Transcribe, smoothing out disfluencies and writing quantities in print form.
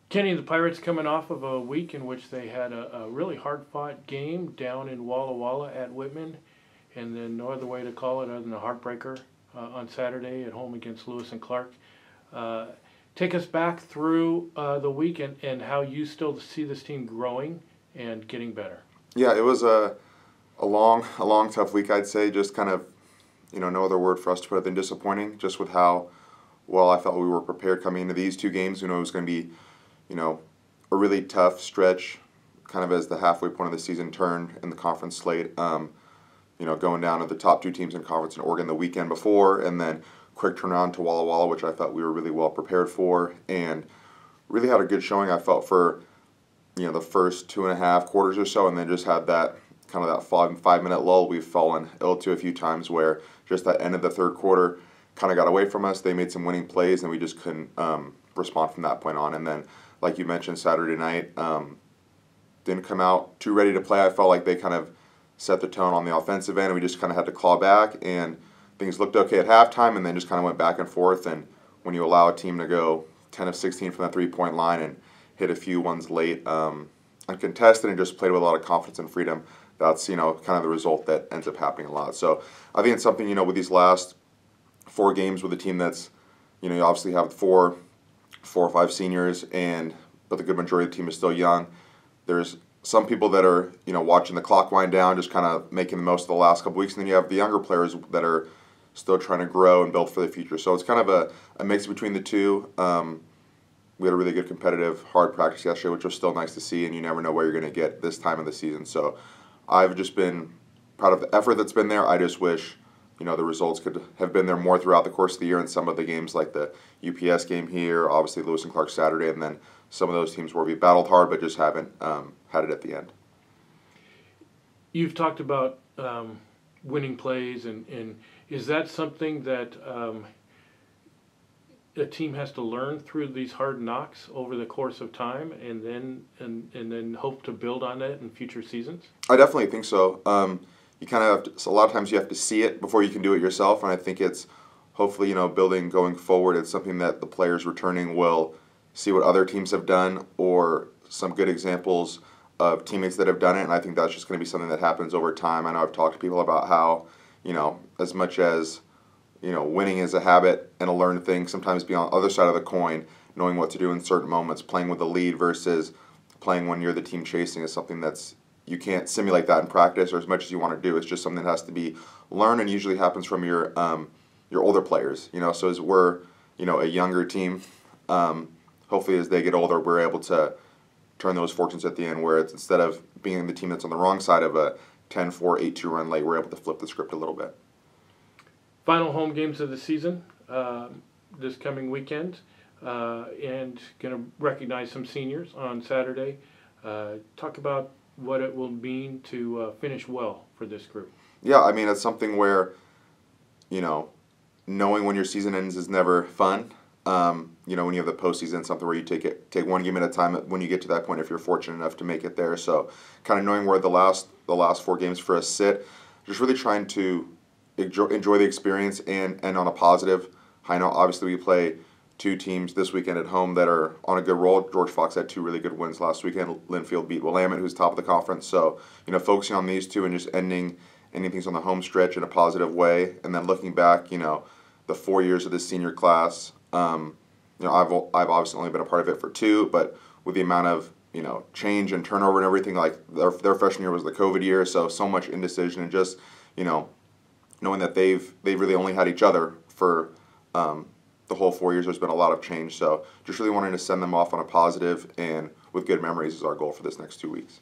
Kenny, the Pirates coming off of a week in which they had a really hard-fought game down in Walla Walla at Whitman, and then no other way to call it other than a heartbreaker on Saturday at home against Lewis and Clark. Uh, Take us back through the week and how you still see this team growing and getting better. Yeah, it was a long, tough week. I'd say just kind of, no other word for us to put it than disappointing. Just with how well I felt we were prepared coming into these two games. It was going to be, a really tough stretch, kind of as the halfway point of the season turned in the conference slate. Going down to the top two teams in conference in Oregon the weekend before, and then quick turnaround to Walla Walla, which I thought we were really well prepared for, and really had a good showing. I felt for the first 2.5 quarters or so, and then just had that kind of that 5 minute lull we've fallen ill to a few times, where just that end of the third quarter kind of got away from us. They made some winning plays, and we just couldn't respond from that point on. And then, like you mentioned, Saturday night didn't come out too ready to play. I felt like they kind of set the tone on the offensive end, and we just kind of had to claw back, and things looked okay at halftime, and then just kind of went back and forth. And when you allow a team to go 10 of 16 from that three-point line and hit a few ones late uncontested and just played with a lot of confidence and freedom, that's kind of the result that ends up happening a lot. So I think it's something with these last 4 games with a team that's you obviously have four or five seniors, but the good majority of the team is still young. There's some people that are watching the clock wind down, just kind of making the most of the last couple weeks, and then you have the younger players that are still trying to grow and build for the future. So it's kind of a mix between the two. We had a really good competitive hard practice yesterday, which was still nice to see, and you never know where you're going to get this time of the season. So I've just been proud of the effort that's been there. I just wish the results could have been there more throughout the course of the year in some of the games, like the UPS game here, obviously Lewis and Clark Saturday, and then some of those teams where we battled hard but just haven't had it at the end. You've talked about winning plays, and is that something that a team has to learn through these hard knocks over the course of time, and then hope to build on that in future seasons? I definitely think so. You kind of have to, so a lot of times you have to see it before you can do it yourself, and I think it's hopefully building going forward. It's something that the players returning will see what other teams have done or some good examples of teammates that have done it, and I think that's just going to be something that happens over time. I know I've talked to people about how as much as winning is a habit and a learned thing, sometimes be on the other side of the coin, knowing what to do in certain moments, playing with the lead versus playing when you're the team chasing is something that's you can't simulate that in practice or as much as you want to do. It's just something that has to be learned, and usually happens from your older players. So as we're a younger team, hopefully as they get older, we're able to turn those fortunes at the end, where it's instead of being the team that's on the wrong side of a 10-4, 8-2 run late, we're able to flip the script a little bit. Final home games of the season this coming weekend, and going to recognize some seniors on Saturday. Talk about what it will mean to finish well for this group. Yeah, I mean, it's something where, knowing when your season ends is never fun. When you have the postseason, something where you take one game at a time when you get to that point, if you're fortunate enough to make it there. So kind of knowing where the last 4 games for us sit, just really trying to enjoy the experience and on a positive high note. Obviously, we play 2 teams this weekend at home that are on a good roll. George Fox had 2 really good wins last weekend. Linfield beat Willamette, who's top of the conference. So, focusing on these 2 and just ending things on the home stretch in a positive way. And then looking back, the 4 years of this senior class, I've obviously only been a part of it for 2, but with the amount of, change and turnover and everything, like their freshman year was the COVID year, so much indecision, and just, knowing that they've really only had each other for the whole 4 years. There's been a lot of change, so just really wanting to send them off on a positive and with good memories is our goal for this next 2 weeks.